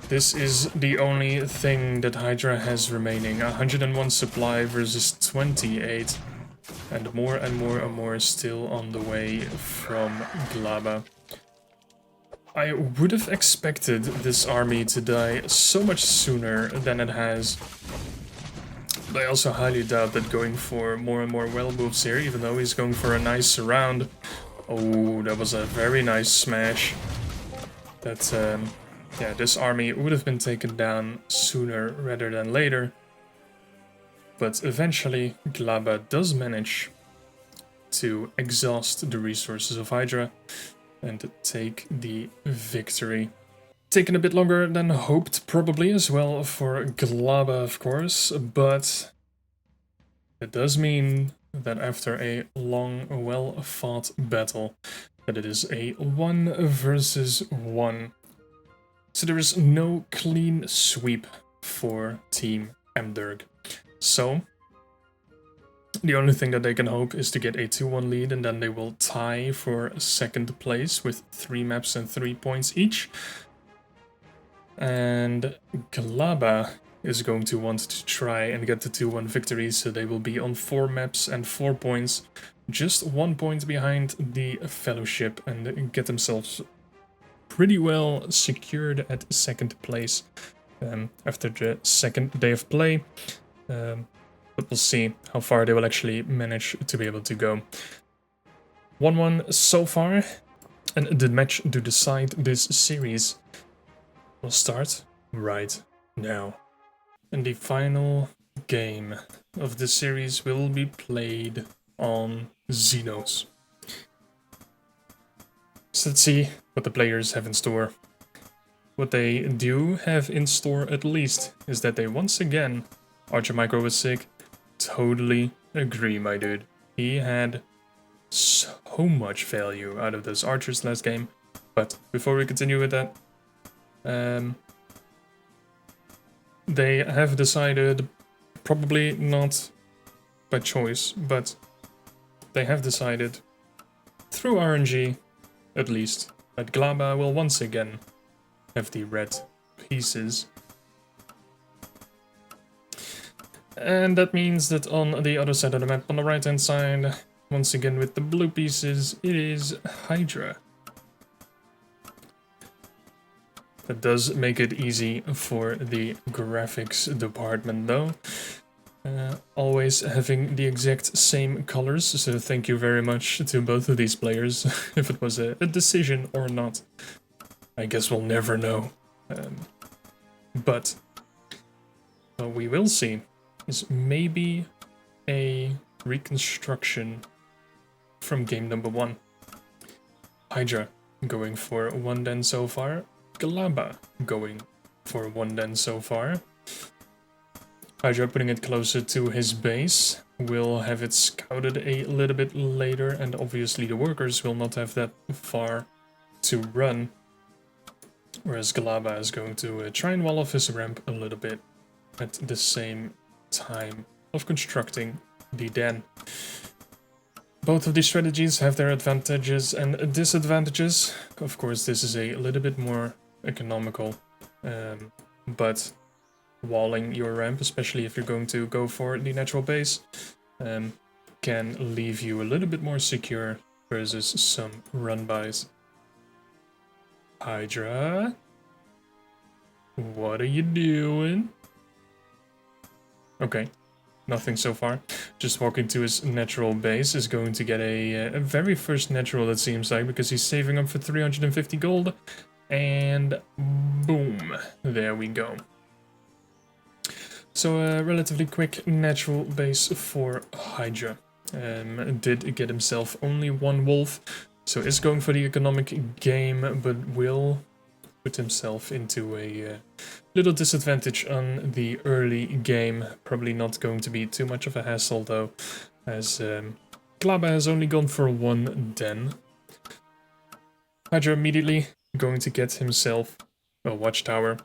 This is the only thing that Highdra has remaining. 101 supply versus 28. And more is still on the way from Glaba. I would have expected this army to die so much sooner than it has. But I also highly doubt that going for more and more well moves here, even though he's going for a nice surround. Oh, that was a very nice smash. That, yeah, this army would have been taken down sooner rather than later. But eventually, Glaba does manage to exhaust the resources of Highdra and take the victory. Taken a bit longer than hoped, probably, as well for Glaba, of course, but it does mean that after a long, well-fought battle, that it is a 1 versus 1. So there is no clean sweep for Team Amderg. So, the only thing that they can hope is to get a 2-1 lead, and then they will tie for second place with 3 maps and 3 points each. And Glaba is going to want to try and get the 2-1 victory, so they will be on 4 maps and 4 points, just 1 point behind the Fellowship, and get themselves pretty well secured at second place after the second day of play. But we'll see how far they will actually manage to be able to go. 1-1 so far. And the match to decide this series will start right now. And the final game of the series will be played on Xenos. So let's see what the players have in store. What they do have in store at least is that they once again, Archer Micro was sick. Totally agree, my dude. He had so much value out of those archers last game. But before we continue with that, they have decided, probably not by choice, but they have decided, through RNG at least, that Glaba will once again have the red pieces. And that means that on the other side of the map, on the right hand side, once again with the blue pieces, it is Highdra. That does make it easy for the graphics department though. Always having the exact same colors, so thank you very much to both of these players, if it was a decision or not. I guess we'll never know. But what we will see is maybe a reconstruction from game number 1. Highdra going for 1 den so far. Glaba going for 1 den so far. Highdra putting it closer to his base. Will have it scouted a little bit later, and obviously the workers will not have that far to run. Whereas Glaba is going to try and wall off his ramp a little bit at the same time of constructing the den. Both of these strategies have their advantages and disadvantages. Of course, this is a little bit more economical, but walling your ramp, especially if you're going to go for the natural base, can leave you a little bit more secure versus some run-bys. Highdra, what are you doing? Okay, nothing so far. Just walking to his natural base is going to get a very first natural, it seems like, because he's saving up for 350 gold. And boom, there we go. So a relatively quick natural base for Highdra. Did get himself only 1 wolf, so is going for the economic game, but will put himself into a little disadvantage on the early game. Probably not going to be too much of a hassle though, as Glaba has only gone for 1 den. Highdra immediately going to get himself a watchtower.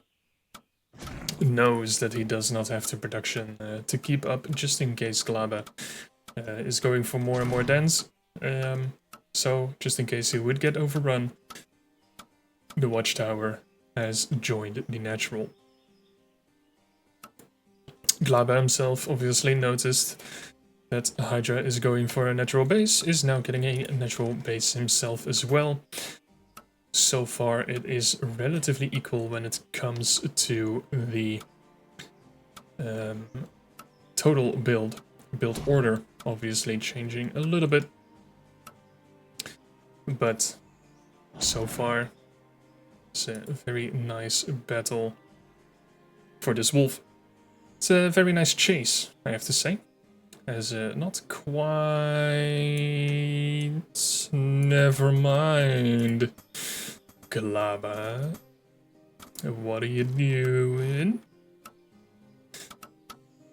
Knows that he does not have the production to keep up, just in case Glaba is going for more and more dens. So, just in case he would get overrun, the watchtower has joined the natural. Glaba himself obviously noticed that Highdra is going for a natural base, is now getting a natural base himself as well. So far it is relatively equal when it comes to the total build order, obviously changing a little bit. But so far it's a very nice battle for this wolf. It's a very nice chase, I have to say. As not quite... Never mind. Glaba, what are you doing?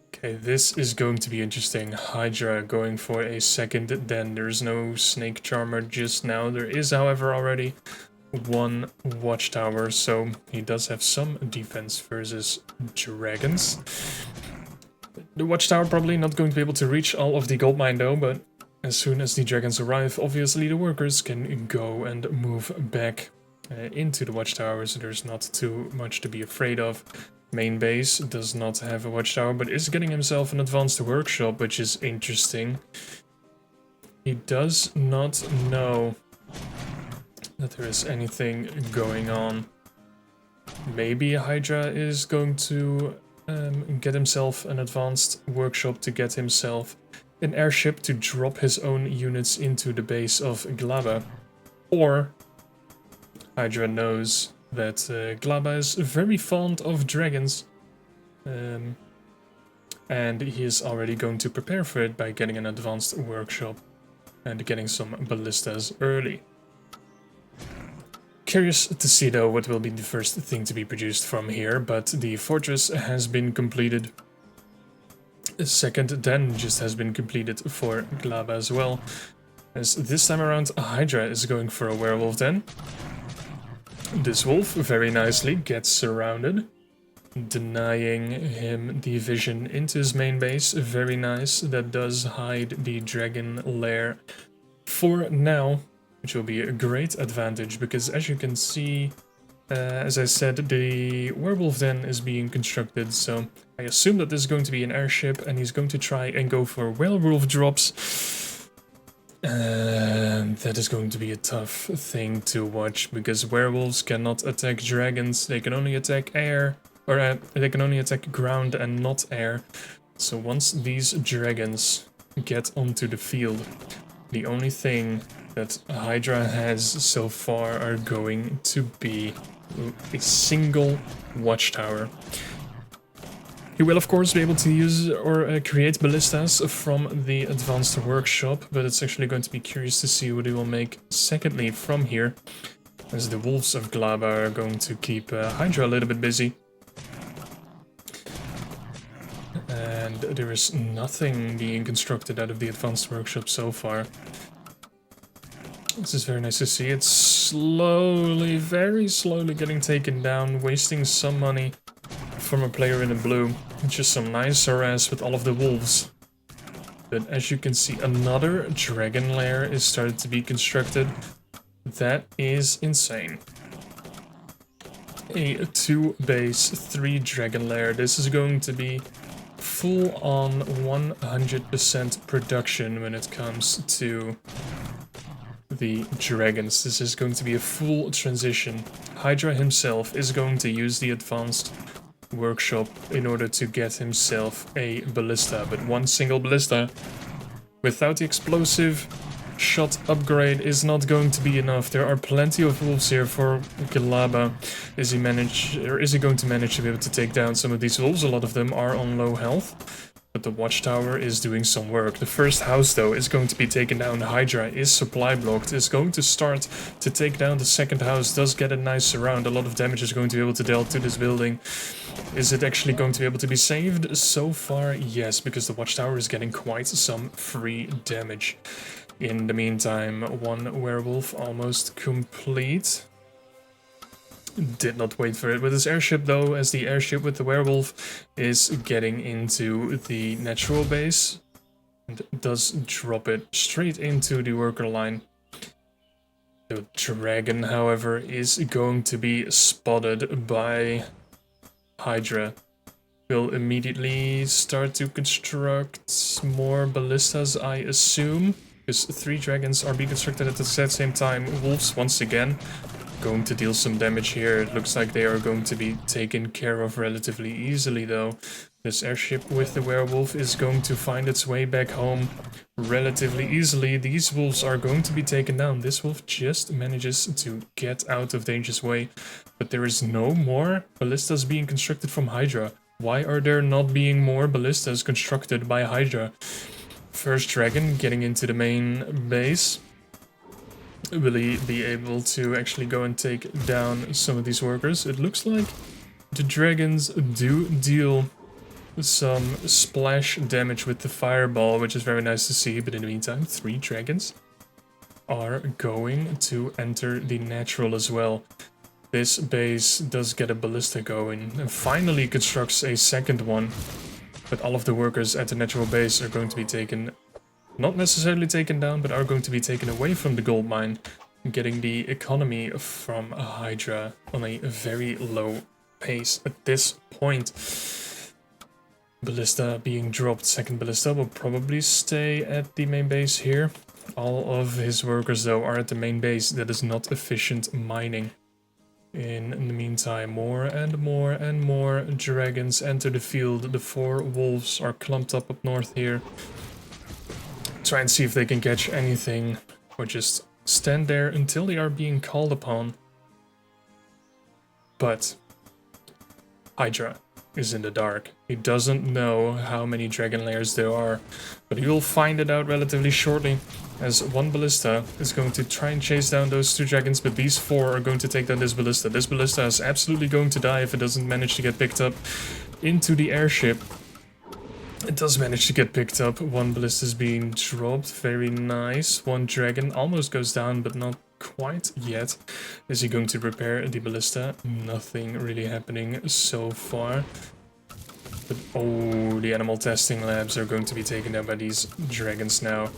Okay, this is going to be interesting. Highdra going for a second den. There's no snake charmer just now. There is, however, already 1 watchtower, so he does have some defense versus dragons. The watchtower probably not going to be able to reach all of the gold mine though, but as soon as the dragons arrive, obviously the workers can go and move back into the watchtower, so there's not too much to be afraid of. Main base does not have a watchtower, but is getting himself an advanced workshop, which is interesting. He does not know that there is anything going on. Maybe Highdra is going to get himself an advanced workshop to get himself an airship to drop his own units into the base of Glaba. Or Highdra knows that Glaba is very fond of dragons. And he is already going to prepare for it by getting an advanced workshop and getting some ballistas early. Curious to see though what will be the first thing to be produced from here, but the fortress has been completed. A second den just has been completed for Glaba as well, as this time around Highdra is going for a werewolf den. This wolf very nicely gets surrounded, denying him the vision into his main base. Very nice. That does hide the dragon lair for now, which will be a great advantage because, as you can see, as I said, the werewolf den is being constructed, so I assume that this is going to be an airship and he's going to try and go for werewolf drops. That is going to be a tough thing to watch because werewolves cannot attack dragons. They can only attack air, or they can only attack ground and not air. So once these dragons get onto the field, the only thing that Highdra has so far are going to be a single watchtower. He will of course be able to use or create ballistas from the advanced workshop, but it's actually going to be curious to see what he will make secondly from here, as the wolves of Glaba are going to keep Highdra a little bit busy. And there is nothing being constructed out of the advanced workshop so far. This is very nice to see. It's slowly, very slowly getting taken down, wasting some money from a player in the blue. Just some nice harass with all of the wolves. But as you can see, another dragon lair is started to be constructed. That is insane. A 2-base, 3 dragon lair. This is going to be full on 100% production when it comes to the dragons. This is going to be a full transition. Highdra himself is going to use the advanced workshop in order to get himself a ballista, but one single ballista without the explosive shot upgrade is not going to be enough. There are plenty of wolves here for Glaba. Is he going to manage to be able to take down some of these wolves? A lot of them are on low health, but the watchtower is doing some work. The first house though is going to be taken down. Highdra is supply blocked, is going to start to take down the second house, does get a nice surround. A lot of damage is going to be able to deal to this building. Is it actually going to be able to be saved? So far, yes, because the watchtower is getting quite some free damage. In the meantime, one werewolf almost complete. Did not wait for it with his airship though, as the airship with the werewolf is getting into the natural base and does drop it straight into the worker line. The dragon, however, is going to be spotted by Highdra. Will immediately start to construct more ballistas, I assume, because 3 dragons are being constructed at the same time. Wolves once again going to deal some damage here. It looks like they are going to be taken care of relatively easily though. This airship with the werewolf is going to find its way back home relatively easily. These wolves are going to be taken down. This wolf just manages to get out of danger's way, but there is no more ballistas being constructed from Highdra. Why are there not being more ballistas constructed by Highdra? First dragon getting into the main base. Will he be able to actually go and take down some of these workers? It looks like the dragons do deal some splash damage with the fireball, which is very nice to see, but in the meantime, 3 dragons are going to enter the natural as well. This base does get a ballista going and finally constructs a second one, but all of the workers at the natural base are going to be taken, not necessarily taken down, but are going to be taken away from the gold mine, getting the economy from Highdra on a very low pace at this point. Ballista being dropped. Second ballista will probably stay at the main base here. All of his workers though are at the main base. That is not efficient mining. In the meantime, more and more and more dragons enter the field. The 4 wolves are clumped up north here. Try and see if they can catch anything, or just stand there until they are being called upon. but Highdra is in the dark. He doesn't know how many dragon layers there are, but he will find it out relatively shortly, as one ballista is going to try and chase down those 2 dragons, but these 4 are going to take down this ballista. This ballista is absolutely going to die if it doesn't manage to get picked up into the airship. It does manage to get picked up. 1 ballista is being dropped. Very nice. 1 dragon almost goes down, but not quite yet. Is he going to repair the ballista? Nothing really happening so far. But oh, the animal testing labs are going to be taken down by these dragons now.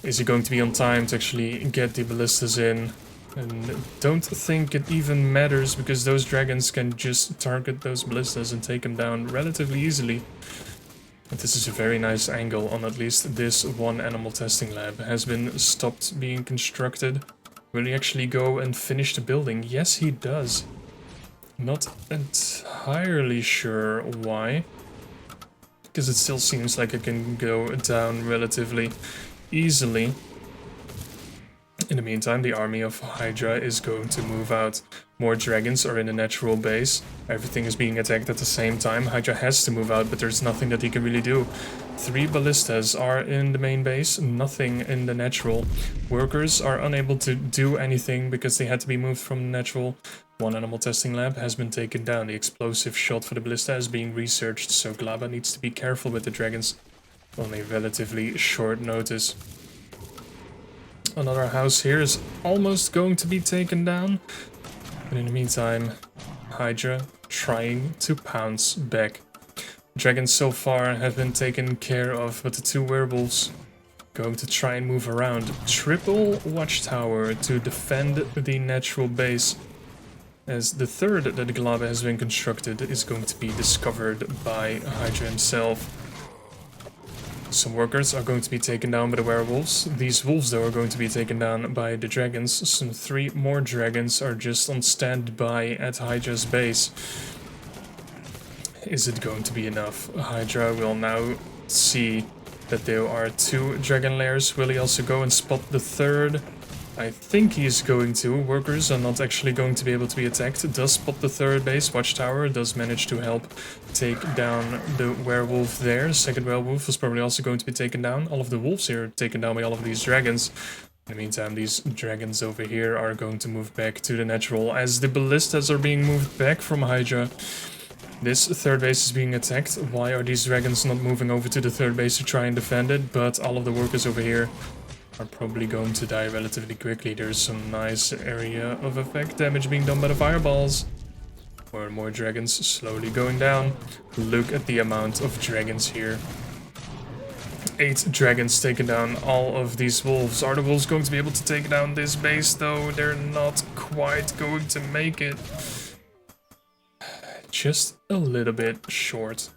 Is he going to be on time to actually get the ballistas in? And don't think it even matters, because those dragons can just target those ballistas and take them down relatively easily. But this is a very nice angle on at least this one animal testing lab. Has been stopped being constructed. Will he actually go and finish the building? Yes, he does. Not entirely sure why. Because it still seems like it can go down relatively easily. In the meantime, the army of Highdra is going to move out. More dragons are in the natural base. Everything is being attacked at the same time. Highdra has to move out, but there's nothing that he can really do. 3 ballistas are in the main base, nothing in the natural. Workers are unable to do anything because they had to be moved from the natural. 1 animal testing lab has been taken down. The explosive shot for the ballista is being researched, so Glaba needs to be careful with the dragons on a relatively short notice. Another house here is almost going to be taken down. But in the meantime, Highdra trying to pounce back. Dragons so far have been taken care of, but the 2 werewolves going to try and move around. Triple watchtower to defend the natural base, as the 3rd that the glaba has been constructed is going to be discovered by Highdra himself. Some workers are going to be taken down by the werewolves. These wolves, though, are going to be taken down by the dragons. Some 3 more dragons are just on standby at Hydra's base. Is it going to be enough? Highdra will now see that there are 2 dragon lairs. Will he also go and spot the 3rd? I think he's going to. Workers are not actually going to be able to be attacked. Does spot the 3rd base. Watchtower does manage to help take down the werewolf there. 2nd werewolf is probably also going to be taken down. All of the wolves here are taken down by all of these dragons. In the meantime, these dragons over here are going to move back to the natural as the ballistas are being moved back from Highdra. This 3rd base is being attacked. Why are these dragons not moving over to the 3rd base to try and defend it? But all of the workers over here are probably going to die relatively quickly. There's some nice area of effect damage being done by the fireballs. More and more dragons slowly going down. Look at the amount of dragons here. 8 dragons taking down all of these wolves. Are the wolves going to be able to take down this base though? They're not quite going to make it. Just a little bit short.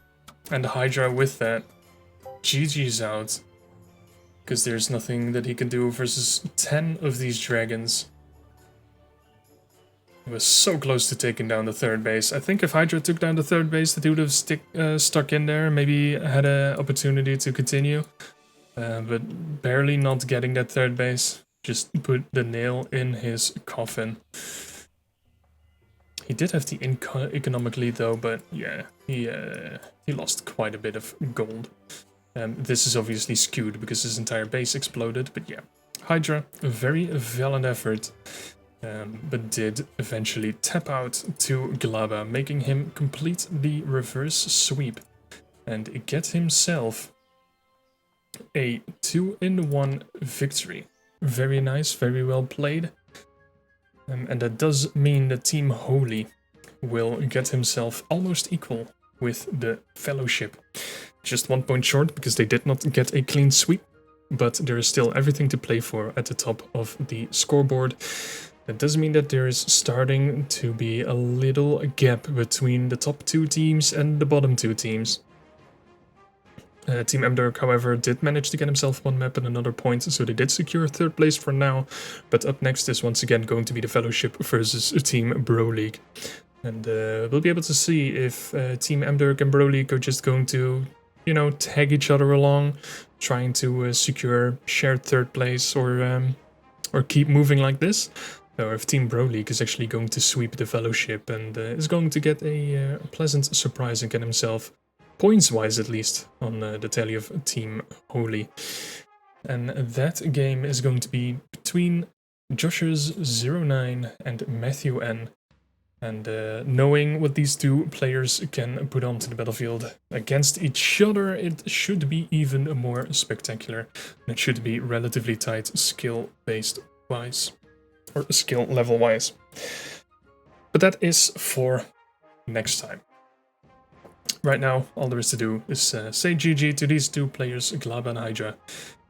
And Highdra with that. GG's out. Because there's nothing that he can do versus 10 of these dragons. He was so close to taking down the 3rd base. I think if Highdra took down the 3rd base, that he would have stuck in there. Maybe had an opportunity to continue. But barely not getting that 3rd base. Just put the nail in his coffin. He did have the economically though, but yeah, he lost quite a bit of gold. This is obviously skewed because his entire base exploded, but yeah. Highdra, a very valiant effort, but did eventually tap out to Glaba, making him complete the reverse sweep and get himself a 2-in-1 victory. Very nice, very well played. And that does mean that Team Holy will get himself almost equal with the Fellowship. Just 1 point short because they did not get a clean sweep, but there is still everything to play for at the top of the scoreboard. That does mean that there is starting to be a little gap between the top 2 teams and the bottom 2 teams. Team Mdirk, however, did manage to get himself 1 map and another point, so they did secure 3rd place for now. But up next is once again going to be the Fellowship versus Team Bro League. And we'll be able to see if Team Mdirk and Bro League are just going to, you know, tag each other along, trying to secure shared 3rd place or keep moving like this. or if Team Pro League is actually going to sweep the Fellowship and is going to get a pleasant surprise and get himself, points-wise at least, on the tally of Team Holy. And that game is going to be between Joshers09 and Matthew N. And knowing what these two players can put onto the battlefield against each other, it should be even more spectacular. And it should be relatively tight skill-based wise, or skill level wise. But that is for next time. Right now, all there is to do is say GG to these two players, glaba and Highdra.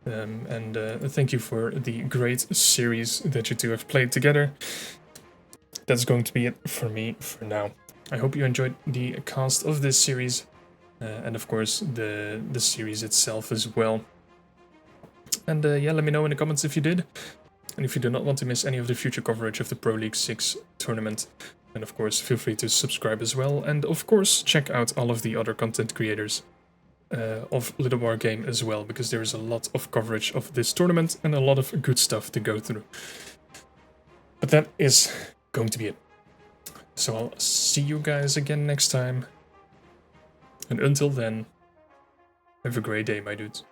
And thank you for the great series that you two have played together. That's going to be it for me for now. I hope you enjoyed the cast of this series, and of course the series itself as well. And yeah, let me know in the comments if you did. And if you do not want to miss any of the future coverage of the Pro League 6 tournament, then of course feel free to subscribe as well. And of course check out all of the other content creators of Littlewargame as well, because there is a lot of coverage of this tournament and a lot of good stuff to go through. But that is going to be it. So I'll see you guys again next time. And until then, have a great day, my dudes.